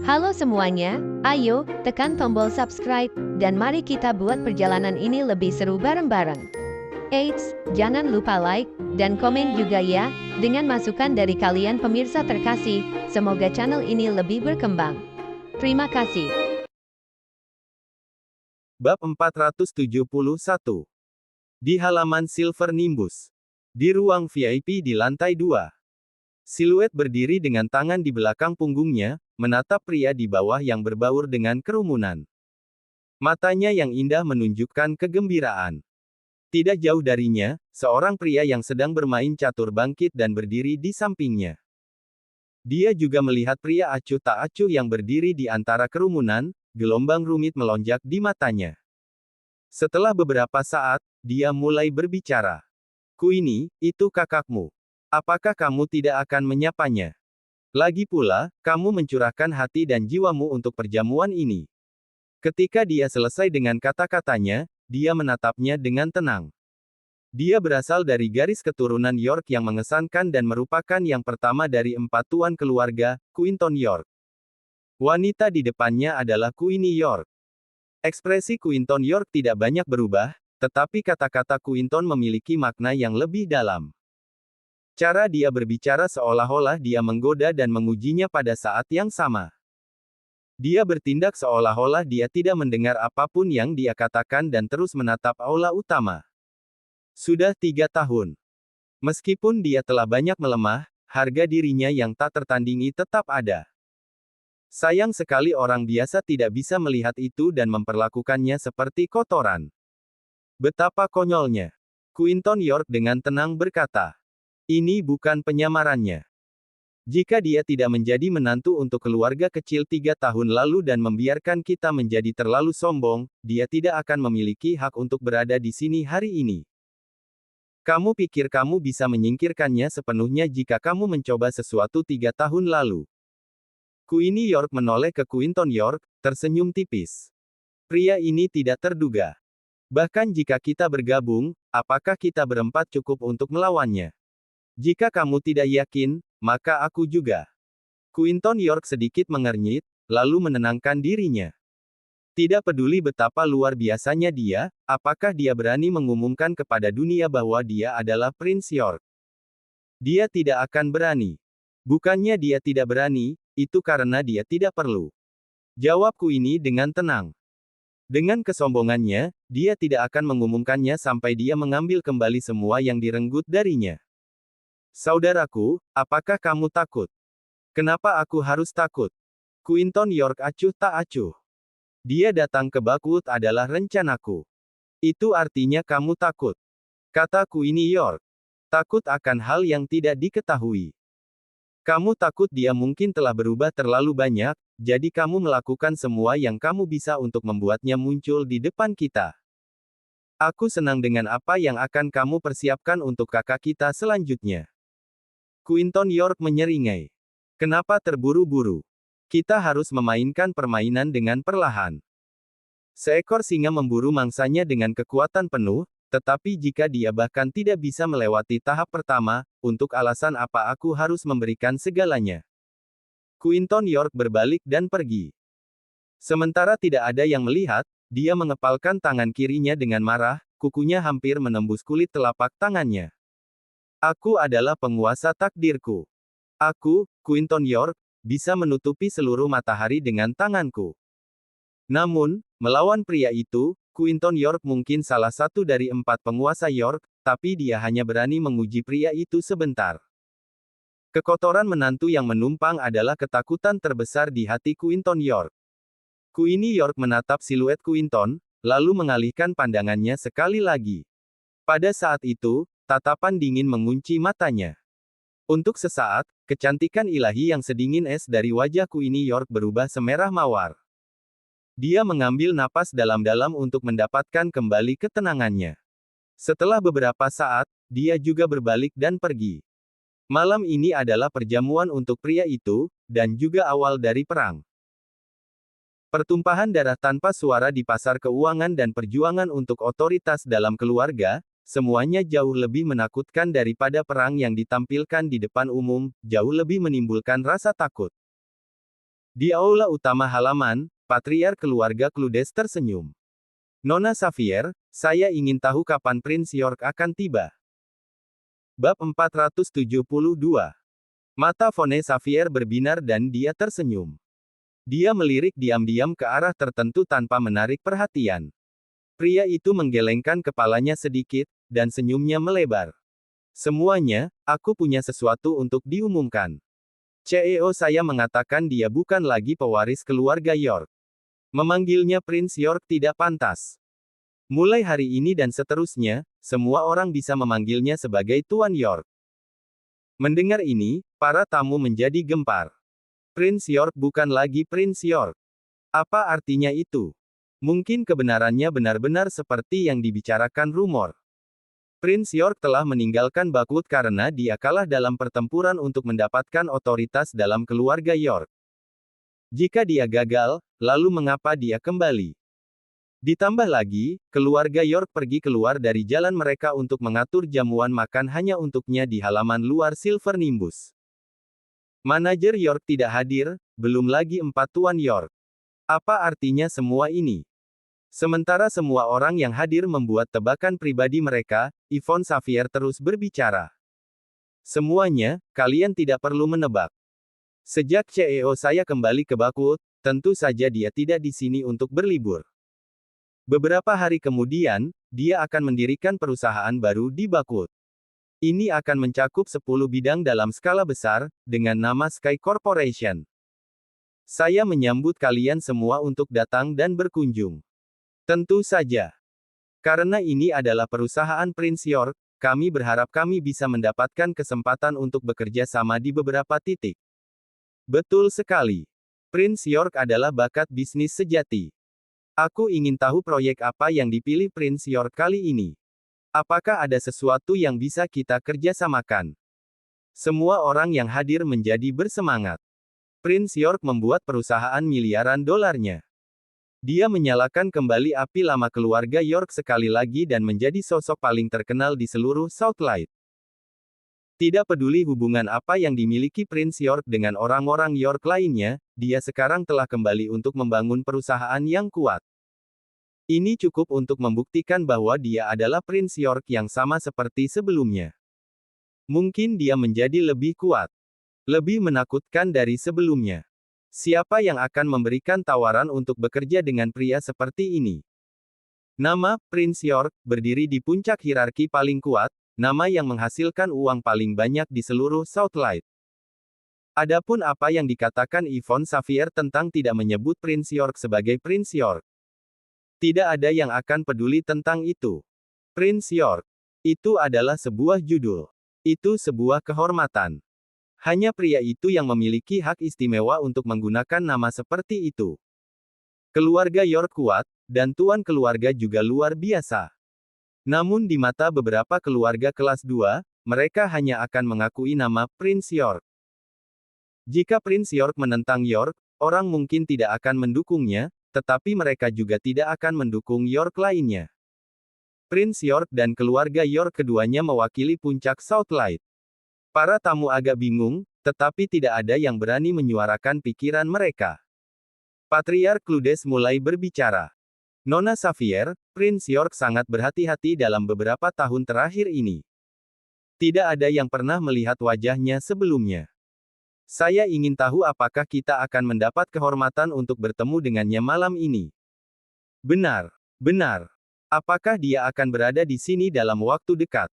Halo semuanya, ayo tekan tombol subscribe dan mari kita buat perjalanan ini lebih seru bareng-bareng. Eits, jangan lupa like dan komen juga ya, dengan masukan dari kalian pemirsa terkasih, semoga channel ini lebih berkembang. Terima kasih. Bab 471. Di halaman Silver Nimbus. Di ruang VIP di lantai 2. Siluet berdiri dengan tangan di belakang punggungnya, menatap pria di bawah yang berbaur dengan kerumunan. Matanya yang indah menunjukkan kegembiraan. Tidak jauh darinya, seorang pria yang sedang bermain catur bangkit dan berdiri di sampingnya. Dia juga melihat pria acuh tak acuh yang berdiri di antara kerumunan, gelombang rumit melonjak di matanya. Setelah beberapa saat, dia mulai berbicara. Queenie, itu kakakmu. Apakah kamu tidak akan menyapanya? Lagi pula, kamu mencurahkan hati dan jiwamu untuk perjamuan ini. Ketika dia selesai dengan kata-katanya, dia menatapnya dengan tenang. Dia berasal dari garis keturunan York yang mengesankan dan merupakan yang pertama dari 4 tuan keluarga, Quinton York. Wanita di depannya adalah Queenie York. Ekspresi Quinton York tidak banyak berubah, tetapi kata-kata Quinton memiliki makna yang lebih dalam. Cara dia berbicara seolah-olah dia menggoda dan mengujinya pada saat yang sama. Dia bertindak seolah-olah dia tidak mendengar apapun yang dia katakan dan terus menatap aula utama. Sudah 3 tahun. Meskipun dia telah banyak melemah, harga dirinya yang tak tertandingi tetap ada. Sayang sekali orang biasa tidak bisa melihat itu dan memperlakukannya seperti kotoran. Betapa konyolnya. Quinton York dengan tenang berkata. Ini bukan penyamarannya. Jika dia tidak menjadi menantu untuk keluarga kecil 3 tahun lalu dan membiarkan kita menjadi terlalu sombong, dia tidak akan memiliki hak untuk berada di sini hari ini. Kamu pikir kamu bisa menyingkirkannya sepenuhnya jika kamu mencoba sesuatu 3 tahun lalu. Queenie York menoleh ke Quinton York, tersenyum tipis. Pria ini tidak terduga. Bahkan jika kita bergabung, apakah kita berempat cukup untuk melawannya? Jika kamu tidak yakin, maka aku juga. Quinton York sedikit mengernyit, lalu menenangkan dirinya. Tidak peduli betapa luar biasanya dia, apakah dia berani mengumumkan kepada dunia bahwa dia adalah Prince York? Dia tidak akan berani. Bukannya dia tidak berani, itu karena dia tidak perlu. Jawabku ini dengan tenang. Dengan kesombongannya, dia tidak akan mengumumkannya sampai dia mengambil kembali semua yang direnggut darinya. Saudaraku, apakah kamu takut? Kenapa aku harus takut? Quinton York acuh tak acuh. Dia datang ke Bakwood adalah rencanaku. Itu artinya kamu takut. Kata Queenie York. Takut akan hal yang tidak diketahui. Kamu takut dia mungkin telah berubah terlalu banyak, jadi kamu melakukan semua yang kamu bisa untuk membuatnya muncul di depan kita. Aku senang dengan apa yang akan kamu persiapkan untuk kakak kita selanjutnya. Quinton York menyeringai. Kenapa terburu-buru? Kita harus memainkan permainan dengan perlahan. Seekor singa memburu mangsanya dengan kekuatan penuh, tetapi jika dia bahkan tidak bisa melewati tahap pertama, untuk alasan apa aku harus memberikan segalanya? Quinton York berbalik dan pergi. Sementara tidak ada yang melihat, dia mengepalkan tangan kirinya dengan marah, kukunya hampir menembus kulit telapak tangannya. Aku adalah penguasa takdirku. Aku, Quinton York, bisa menutupi seluruh matahari dengan tanganku. Namun, melawan pria itu, Quinton York mungkin salah satu dari 4 penguasa York, tapi dia hanya berani menguji pria itu sebentar. Kekotoran menantu yang menumpang adalah ketakutan terbesar di hati Quinton York. Queenie York menatap siluet Quinton, lalu mengalihkan pandangannya sekali lagi. Pada saat itu, tatapan dingin mengunci matanya. Untuk sesaat, kecantikan ilahi yang sedingin es dari wajah Queenie York berubah semerah mawar. Dia mengambil napas dalam-dalam untuk mendapatkan kembali ketenangannya. Setelah beberapa saat, dia juga berbalik dan pergi. Malam ini adalah perjamuan untuk pria itu, dan juga awal dari perang. Pertumpahan darah tanpa suara di pasar keuangan dan perjuangan untuk otoritas dalam keluarga, semuanya jauh lebih menakutkan daripada perang yang ditampilkan di depan umum, jauh lebih menimbulkan rasa takut. Di aula utama halaman, patriark keluarga Cludes tersenyum. Nona Xavier, saya ingin tahu kapan Prince York akan tiba. Bab 472. Mata Fone Xavier berbinar dan dia tersenyum. Dia melirik diam-diam ke arah tertentu tanpa menarik perhatian. Pria itu menggelengkan kepalanya sedikit, dan senyumnya melebar. Semuanya, aku punya sesuatu untuk diumumkan. CEO saya mengatakan dia bukan lagi pewaris keluarga York. Memanggilnya Prince York tidak pantas. Mulai hari ini dan seterusnya, semua orang bisa memanggilnya sebagai Tuan York. Mendengar ini, para tamu menjadi gempar. Prince York bukan lagi Prince York. Apa artinya itu? Mungkin kebenarannya benar-benar seperti yang dibicarakan rumor. Prince York telah meninggalkan Bakwood karena dia kalah dalam pertempuran untuk mendapatkan otoritas dalam keluarga York. Jika dia gagal, lalu mengapa dia kembali? Ditambah lagi, keluarga York pergi keluar dari jalan mereka untuk mengatur jamuan makan hanya untuknya di halaman luar Silver Nimbus. Manajer York tidak hadir, belum lagi 4 Tuan York. Apa artinya semua ini? Sementara semua orang yang hadir membuat tebakan pribadi mereka, Yvonne Xavier terus berbicara. Semuanya, kalian tidak perlu menebak. Sejak CEO saya kembali ke Bakwood, tentu saja dia tidak di sini untuk berlibur. Beberapa hari kemudian, dia akan mendirikan perusahaan baru di Bakwood. Ini akan mencakup 10 bidang dalam skala besar, dengan nama Sky Corporation. Saya menyambut kalian semua untuk datang dan berkunjung. Tentu saja. Karena ini adalah perusahaan Prince York, kami berharap kami bisa mendapatkan kesempatan untuk bekerja sama di beberapa titik. Betul sekali. Prince York adalah bakat bisnis sejati. Aku ingin tahu proyek apa yang dipilih Prince York kali ini. Apakah ada sesuatu yang bisa kita kerjasamakan? Semua orang yang hadir menjadi bersemangat. Prince York membuat perusahaan miliaran dolarnya. Dia menyalakan kembali api lama keluarga York sekali lagi dan menjadi sosok paling terkenal di seluruh Southlight. Tidak peduli hubungan apa yang dimiliki Prince York dengan orang-orang York lainnya, dia sekarang telah kembali untuk membangun perusahaan yang kuat. Ini cukup untuk membuktikan bahwa dia adalah Prince York yang sama seperti sebelumnya. Mungkin dia menjadi lebih kuat. Lebih menakutkan dari sebelumnya. Siapa yang akan memberikan tawaran untuk bekerja dengan pria seperti ini? Nama, Prince York, berdiri di puncak hierarki paling kuat, nama yang menghasilkan uang paling banyak di seluruh Southlight. Adapun apa yang dikatakan Yvonne Xavier tentang tidak menyebut Prince York sebagai Prince York. Tidak ada yang akan peduli tentang itu. Prince York. Itu adalah sebuah judul. Itu sebuah kehormatan. Hanya pria itu yang memiliki hak istimewa untuk menggunakan nama seperti itu. Keluarga York kuat, dan tuan keluarga juga luar biasa. Namun di mata beberapa keluarga kelas 2, mereka hanya akan mengakui nama Prince York. Jika Prince York menentang York, orang mungkin tidak akan mendukungnya, tetapi mereka juga tidak akan mendukung York lainnya. Prince York dan keluarga York keduanya mewakili puncak Southlight. Para tamu agak bingung, tetapi tidak ada yang berani menyuarakan pikiran mereka. Patriark Cludes mulai berbicara. Nona Xavier, Prince York sangat berhati-hati dalam beberapa tahun terakhir ini. Tidak ada yang pernah melihat wajahnya sebelumnya. Saya ingin tahu apakah kita akan mendapat kehormatan untuk bertemu dengannya malam ini. Benar, benar. Apakah dia akan berada di sini dalam waktu dekat?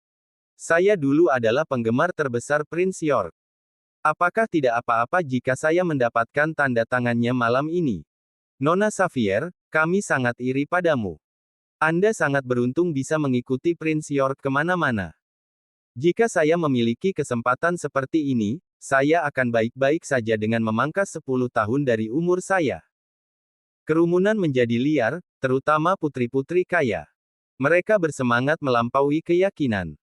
Saya dulu adalah penggemar terbesar Prince York. Apakah tidak apa-apa jika saya mendapatkan tanda tangannya malam ini? Nona Xavier, kami sangat iri padamu. Anda sangat beruntung bisa mengikuti Prince York kemana-mana. Jika saya memiliki kesempatan seperti ini, saya akan baik-baik saja dengan memangkas 10 tahun dari umur saya. Kerumunan menjadi liar, terutama putri-putri kaya. Mereka bersemangat melampaui keyakinan.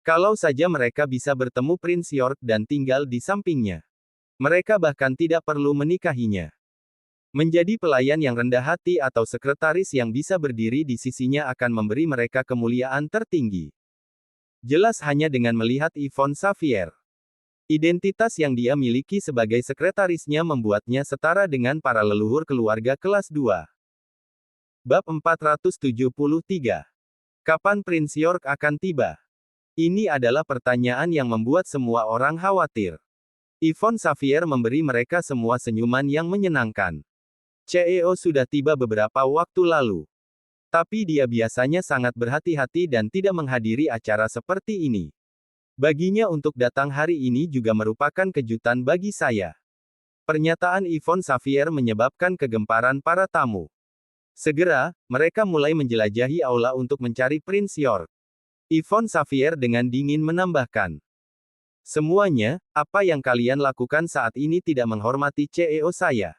Kalau saja mereka bisa bertemu Prince York dan tinggal di sampingnya. Mereka bahkan tidak perlu menikahinya. Menjadi pelayan yang rendah hati atau sekretaris yang bisa berdiri di sisinya akan memberi mereka kemuliaan tertinggi. Jelas hanya dengan melihat Yvonne Xavier. Identitas yang dia miliki sebagai sekretarisnya membuatnya setara dengan para leluhur keluarga kelas 2. Bab 473. Kapan Prince York akan tiba? Ini adalah pertanyaan yang membuat semua orang khawatir. Yvonne Xavier memberi mereka semua senyuman yang menyenangkan. CEO sudah tiba beberapa waktu lalu. Tapi dia biasanya sangat berhati-hati dan tidak menghadiri acara seperti ini. Baginya untuk datang hari ini juga merupakan kejutan bagi saya. Pernyataan Yvonne Xavier menyebabkan kegemparan para tamu. Segera, mereka mulai menjelajahi aula untuk mencari Prince York. Yvonne Xavier dengan dingin menambahkan. Semuanya, apa yang kalian lakukan saat ini tidak menghormati CEO saya.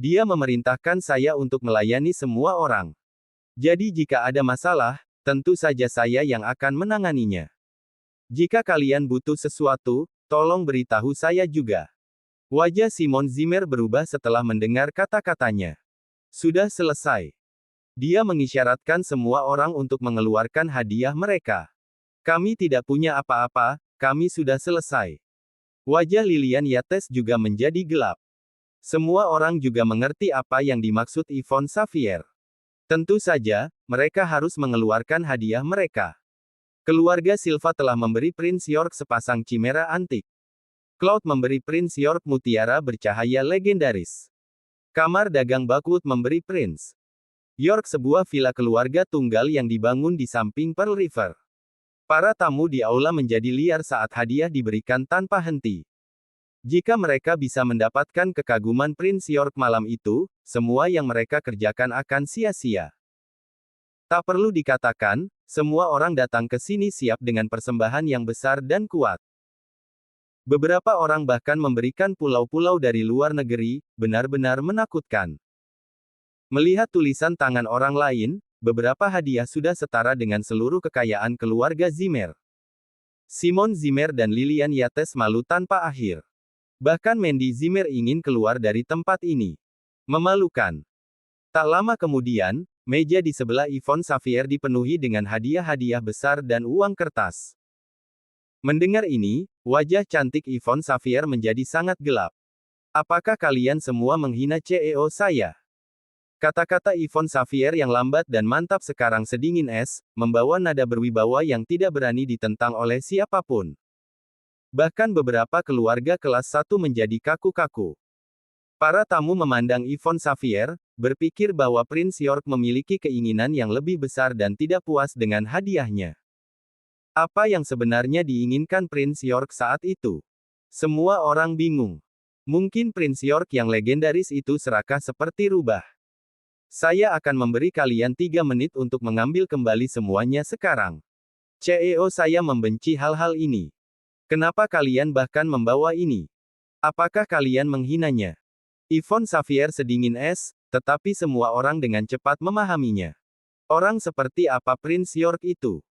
Dia memerintahkan saya untuk melayani semua orang. Jadi jika ada masalah, tentu saja saya yang akan menanganinya. Jika kalian butuh sesuatu, tolong beritahu saya juga. Wajah Simon Zimmer berubah setelah mendengar kata-katanya. Sudah selesai. Dia mengisyaratkan semua orang untuk mengeluarkan hadiah mereka. Kami tidak punya apa-apa, kami sudah selesai. Wajah Lilian Yates juga menjadi gelap. Semua orang juga mengerti apa yang dimaksud Yvonne Xavier. Tentu saja, mereka harus mengeluarkan hadiah mereka. Keluarga Silva telah memberi Prince York sepasang chimera antik. Cloud memberi Prince York mutiara bercahaya legendaris. Kamar dagang Buckwood memberi Prince York sebuah villa keluarga tunggal yang dibangun di samping Pearl River. Para tamu di aula menjadi liar saat hadiah diberikan tanpa henti. Jika mereka bisa mendapatkan kekaguman Prince York malam itu, semua yang mereka kerjakan akan sia-sia. Tak perlu dikatakan, semua orang datang ke sini siap dengan persembahan yang besar dan kuat. Beberapa orang bahkan memberikan pulau-pulau dari luar negeri, benar-benar menakutkan. Melihat tulisan tangan orang lain, beberapa hadiah sudah setara dengan seluruh kekayaan keluarga Zimmer. Simon Zimmer dan Lilian Yates malu tanpa akhir. Bahkan Mandy Zimmer ingin keluar dari tempat ini. Memalukan. Tak lama kemudian, meja di sebelah Yvonne Xavier dipenuhi dengan hadiah-hadiah besar dan uang kertas. Mendengar ini, wajah cantik Yvonne Xavier menjadi sangat gelap. Apakah kalian semua menghina CEO saya? Kata-kata Yvonne Xavier yang lambat dan mantap sekarang sedingin es, membawa nada berwibawa yang tidak berani ditentang oleh siapapun. Bahkan beberapa keluarga kelas 1 menjadi kaku-kaku. Para tamu memandang Yvonne Xavier, berpikir bahwa Prince York memiliki keinginan yang lebih besar dan tidak puas dengan hadiahnya. Apa yang sebenarnya diinginkan Prince York saat itu? Semua orang bingung. Mungkin Prince York yang legendaris itu serakah seperti rubah. Saya akan memberi kalian 3 menit untuk mengambil kembali semuanya sekarang. CEO saya membenci hal-hal ini. Kenapa kalian bahkan membawa ini? Apakah kalian menghinanya? Yvonne Xavier sedingin es, tetapi semua orang dengan cepat memahaminya. Orang seperti apa Prince York itu?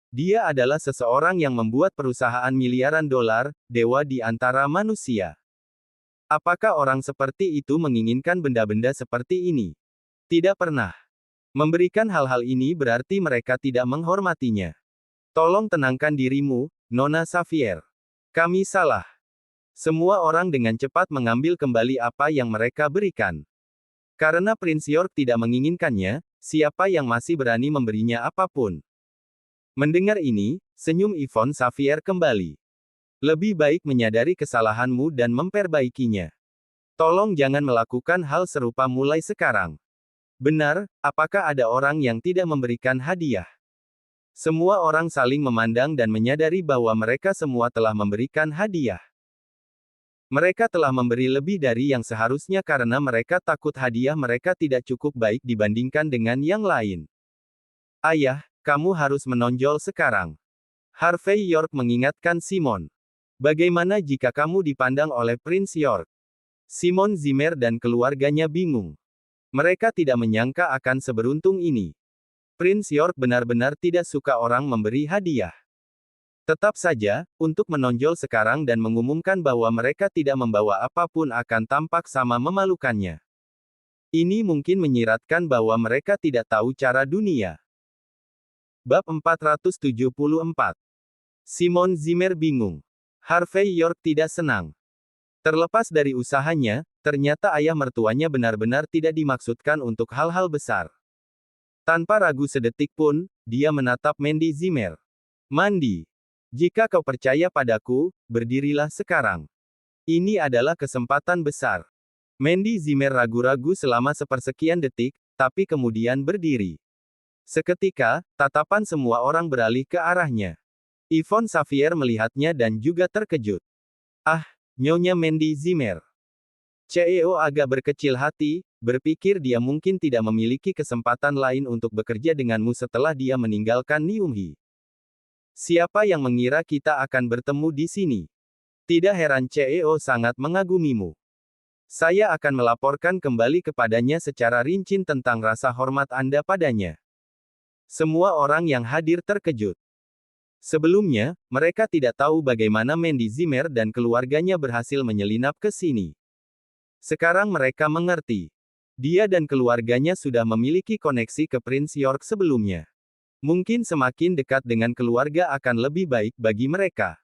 Dia adalah seseorang yang membuat perusahaan miliaran dolar, dewa di antara manusia. Apakah orang seperti itu menginginkan benda-benda seperti ini? Tidak pernah. Memberikan hal-hal ini berarti mereka tidak menghormatinya. Tolong tenangkan dirimu, Nona Xavier. Kami salah. Semua orang dengan cepat mengambil kembali apa yang mereka berikan. Karena Prince York tidak menginginkannya, siapa yang masih berani memberinya apapun? Mendengar ini, senyum Yvonne Xavier kembali. Lebih baik menyadari kesalahanmu dan memperbaikinya. Tolong jangan melakukan hal serupa mulai sekarang. Benar, apakah ada orang yang tidak memberikan hadiah? Semua orang saling memandang dan menyadari bahwa mereka semua telah memberikan hadiah. Mereka telah memberi lebih dari yang seharusnya karena mereka takut hadiah mereka tidak cukup baik dibandingkan dengan yang lain. Ayah, kamu harus menonjol sekarang. Harvey York mengingatkan Simon. Bagaimana jika kamu dipandang oleh Prince York? Simon Zimmer dan keluarganya bingung. Mereka tidak menyangka akan seberuntung ini. Prince York benar-benar tidak suka orang memberi hadiah. Tetap saja, untuk menonjol sekarang dan mengumumkan bahwa mereka tidak membawa apapun akan tampak sama memalukannya. Ini mungkin menyiratkan bahwa mereka tidak tahu cara dunia. Bab 474. Simon Zimmer bingung. Harvey York tidak senang. Terlepas dari usahanya, ternyata ayah mertuanya benar-benar tidak dimaksudkan untuk hal-hal besar. Tanpa ragu sedetik pun, dia menatap Mandy Zimmer. Mandy, jika kau percaya padaku, berdirilah sekarang. Ini adalah kesempatan besar. Mandy Zimmer ragu-ragu selama sepersekian detik, tapi kemudian berdiri. Seketika, tatapan semua orang beralih ke arahnya. Yvonne Xavier melihatnya dan juga terkejut. Ah, Nyonya Mandy Zimmer. CEO agak berkecil hati, berpikir dia mungkin tidak memiliki kesempatan lain untuk bekerja denganmu setelah dia meninggalkan Niumhi. Siapa yang mengira kita akan bertemu di sini? Tidak heran CEO sangat mengagumimu. Saya akan melaporkan kembali kepadanya secara rinci tentang rasa hormat Anda padanya. Semua orang yang hadir terkejut. Sebelumnya, mereka tidak tahu bagaimana Mandy Zimmer dan keluarganya berhasil menyelinap ke sini. Sekarang mereka mengerti. Dia dan keluarganya sudah memiliki koneksi ke Prince York sebelumnya. Mungkin semakin dekat dengan keluarga akan lebih baik bagi mereka.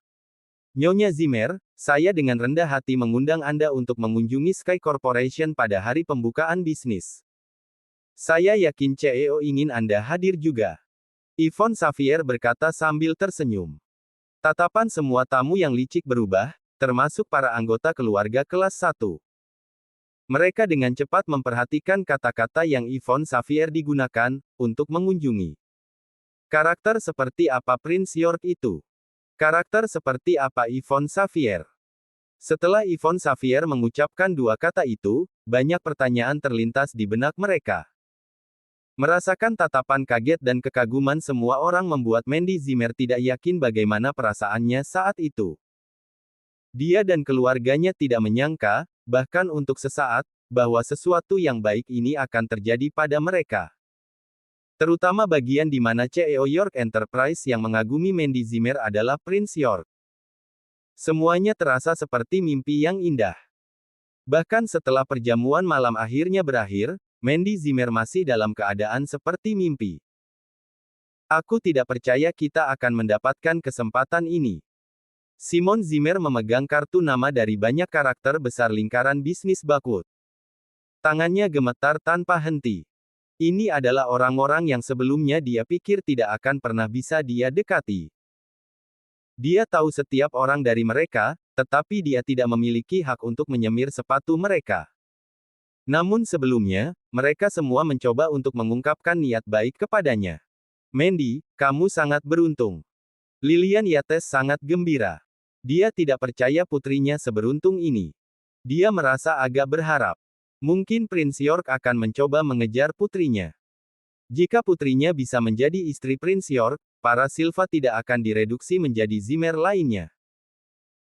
Nyonya Zimmer, saya dengan rendah hati mengundang Anda untuk mengunjungi Sky Corporation pada hari pembukaan bisnis. Saya yakin CEO ingin Anda hadir juga. Yvonne Xavier berkata sambil tersenyum. Tatapan semua tamu yang licik berubah, termasuk para anggota keluarga kelas 1. Mereka dengan cepat memperhatikan kata-kata yang Yvonne Xavier digunakan, untuk mengunjungi. Karakter seperti apa Prince York itu? Karakter seperti apa Yvonne Xavier? Setelah Yvonne Xavier mengucapkan dua kata itu, banyak pertanyaan terlintas di benak mereka. Merasakan tatapan kaget dan kekaguman semua orang membuat Mandy Zimmer tidak yakin bagaimana perasaannya saat itu. Dia dan keluarganya tidak menyangka, bahkan untuk sesaat, bahwa sesuatu yang baik ini akan terjadi pada mereka. Terutama bagian di mana CEO York Enterprise yang mengagumi Mandy Zimmer adalah Prince York. Semuanya terasa seperti mimpi yang indah. Bahkan setelah perjamuan malam akhirnya berakhir, Mandy Zimmer masih dalam keadaan seperti mimpi. Aku tidak percaya kita akan mendapatkan kesempatan ini. Simon Zimmer memegang kartu nama dari banyak karakter besar lingkaran bisnis Bakwood. Tangannya gemetar tanpa henti. Ini adalah orang-orang yang sebelumnya dia pikir tidak akan pernah bisa dia dekati. Dia tahu setiap orang dari mereka, tetapi dia tidak memiliki hak untuk menyemir sepatu mereka. Namun sebelumnya, mereka semua mencoba untuk mengungkapkan niat baik kepadanya. Mandy, kamu sangat beruntung. Lilian Yates sangat gembira. Dia tidak percaya putrinya seberuntung ini. Dia merasa agak berharap. Mungkin Prince York akan mencoba mengejar putrinya. Jika putrinya bisa menjadi istri Prince York, para Silva tidak akan direduksi menjadi Zimmer lainnya.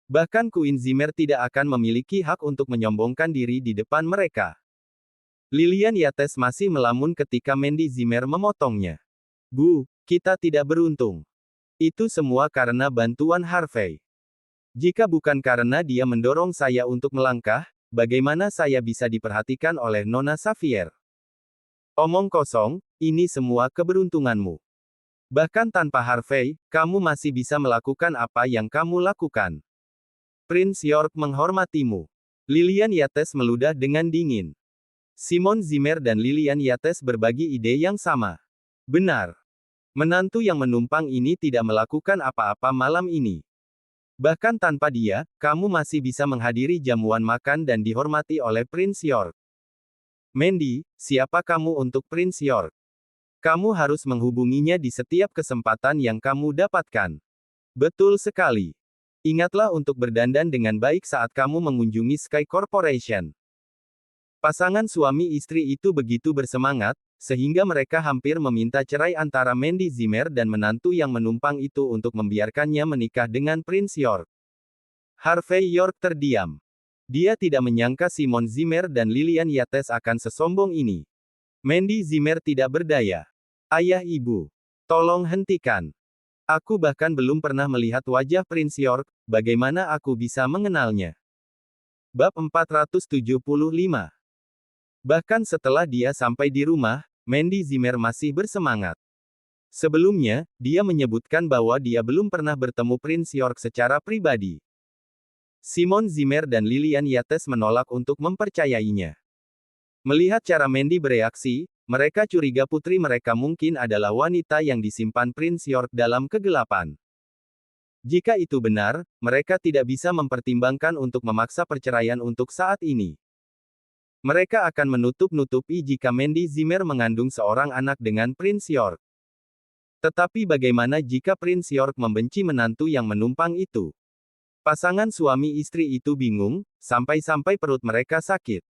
Bahkan Queen Zimmer tidak akan memiliki hak untuk menyombongkan diri di depan mereka. Lilian Yates masih melamun ketika Mandy Zimmer memotongnya. Bu, kita tidak beruntung. Itu semua karena bantuan Harvey. Jika bukan karena dia mendorong saya untuk melangkah, bagaimana saya bisa diperhatikan oleh Nona Xavier? Omong kosong, ini semua keberuntunganmu. Bahkan tanpa Harvey, kamu masih bisa melakukan apa yang kamu lakukan. Prince York menghormatimu. Lilian Yates meludah dengan dingin. Simon Zimmer dan Lilian Yates berbagi ide yang sama. Benar. Menantu yang menumpang ini tidak melakukan apa-apa malam ini. Bahkan tanpa dia, kamu masih bisa menghadiri jamuan makan dan dihormati oleh Prince York. Mandy, siapa kamu untuk Prince York? Kamu harus menghubunginya di setiap kesempatan yang kamu dapatkan. Betul sekali. Ingatlah untuk berdandan dengan baik saat kamu mengunjungi Sky Corporation. Pasangan suami istri itu begitu bersemangat, sehingga mereka hampir meminta cerai antara Mandy Zimmer dan menantu yang menumpang itu untuk membiarkannya menikah dengan Prince York. Harvey York terdiam. Dia tidak menyangka Simon Zimmer dan Lilian Yates akan sesombong ini. Mandy Zimmer tidak berdaya. Ayah ibu, tolong hentikan. Aku bahkan belum pernah melihat wajah Prince York, bagaimana aku bisa mengenalnya? Bab 475. Bahkan setelah dia sampai di rumah, Mandy Zimmer masih bersemangat. Sebelumnya, dia menyebutkan bahwa dia belum pernah bertemu Prince York secara pribadi. Simon Zimmer dan Lilian Yates menolak untuk mempercayainya. Melihat cara Mandy bereaksi, mereka curiga putri mereka mungkin adalah wanita yang disimpan Prince York dalam kegelapan. Jika itu benar, mereka tidak bisa mempertimbangkan untuk memaksa perceraian untuk saat ini. Mereka akan menutup-nutupi jika Mandy Zimmer mengandung seorang anak dengan Prince York. Tetapi bagaimana jika Prince York membenci menantu yang menumpang itu? Pasangan suami istri itu bingung, sampai-sampai perut mereka sakit.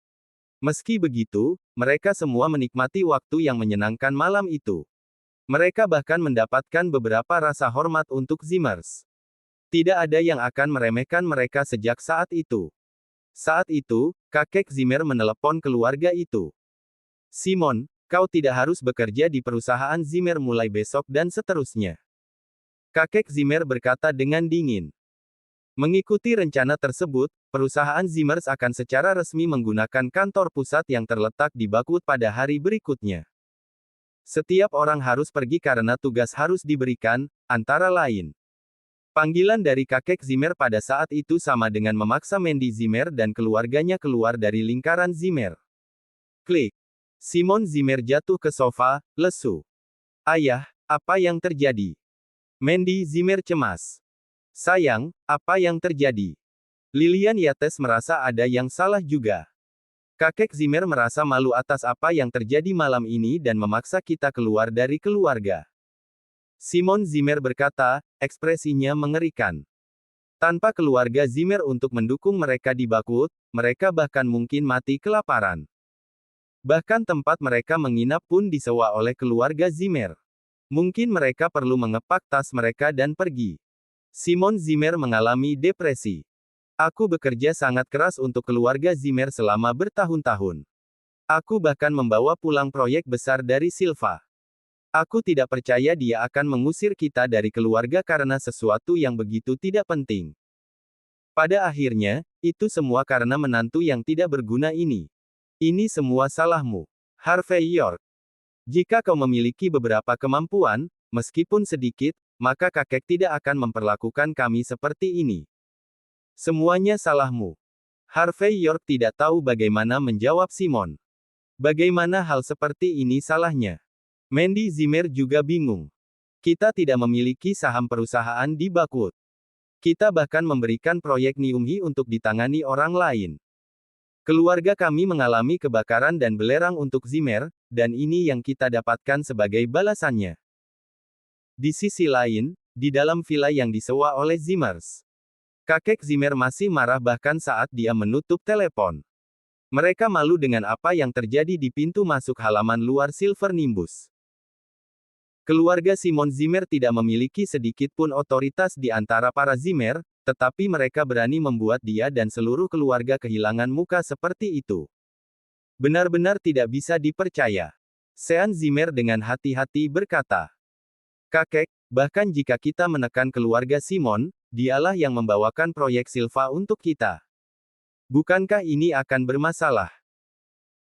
Meski begitu, mereka semua menikmati waktu yang menyenangkan malam itu. Mereka bahkan mendapatkan beberapa rasa hormat untuk Zimmers. Tidak ada yang akan meremehkan mereka sejak saat itu. Saat itu, kakek Zimmer menelepon keluarga itu. Simon, kau tidak harus bekerja di perusahaan Zimmer mulai besok dan seterusnya. Kakek Zimmer berkata dengan dingin. Mengikuti rencana tersebut, perusahaan Zimmers akan secara resmi menggunakan kantor pusat yang terletak di Bakwood pada hari berikutnya. Setiap orang harus pergi karena tugas harus diberikan, antara lain. Panggilan dari kakek Zimmer pada saat itu sama dengan memaksa Mandy Zimmer dan keluarganya keluar dari lingkaran Zimmer. Klik. Simon Zimmer jatuh ke sofa, lesu. Ayah, apa yang terjadi? Mandy Zimmer cemas. Sayang, apa yang terjadi? Lilian Yates merasa ada yang salah juga. Kakek Zimmer merasa malu atas apa yang terjadi malam ini dan memaksa kita keluar dari keluarga. Simon Zimmer berkata, ekspresinya mengerikan. Tanpa keluarga Zimmer untuk mendukung mereka di Bakwood, mereka bahkan mungkin mati kelaparan. Bahkan tempat mereka menginap pun disewa oleh keluarga Zimmer. Mungkin mereka perlu mengepak tas mereka dan pergi. Simon Zimmer mengalami depresi. Aku bekerja sangat keras untuk keluarga Zimmer selama bertahun-tahun. Aku bahkan membawa pulang proyek besar dari Silva. Aku tidak percaya dia akan mengusir kita dari keluarga karena sesuatu yang begitu tidak penting. Pada akhirnya, itu semua karena menantu yang tidak berguna ini. Ini semua salahmu, Harvey York. Jika kau memiliki beberapa kemampuan, meskipun sedikit, maka kakek tidak akan memperlakukan kami seperti ini. Semuanya salahmu. Harvey York tidak tahu bagaimana menjawab Simon. Bagaimana hal seperti ini salahnya? Mandy Zimmer juga bingung. Kita tidak memiliki saham perusahaan di Bakwood. Kita bahkan memberikan proyek Niumhi untuk ditangani orang lain. Keluarga kami mengalami kebakaran dan belerang untuk Zimmer, dan ini yang kita dapatkan sebagai balasannya. Di sisi lain, di dalam villa yang disewa oleh Zimmers, kakek Zimmer masih marah bahkan saat dia menutup telepon. Mereka malu dengan apa yang terjadi di pintu masuk halaman luar Silver Nimbus. Keluarga Simon Zimmer tidak memiliki sedikit pun otoritas di antara para Zimmer, tetapi mereka berani membuat dia dan seluruh keluarga kehilangan muka seperti itu. Benar-benar tidak bisa dipercaya. Sean Zimmer dengan hati-hati berkata, kakek, bahkan jika kita menekan keluarga Simon, dialah yang membawakan proyek Silva untuk kita. Bukankah ini akan bermasalah?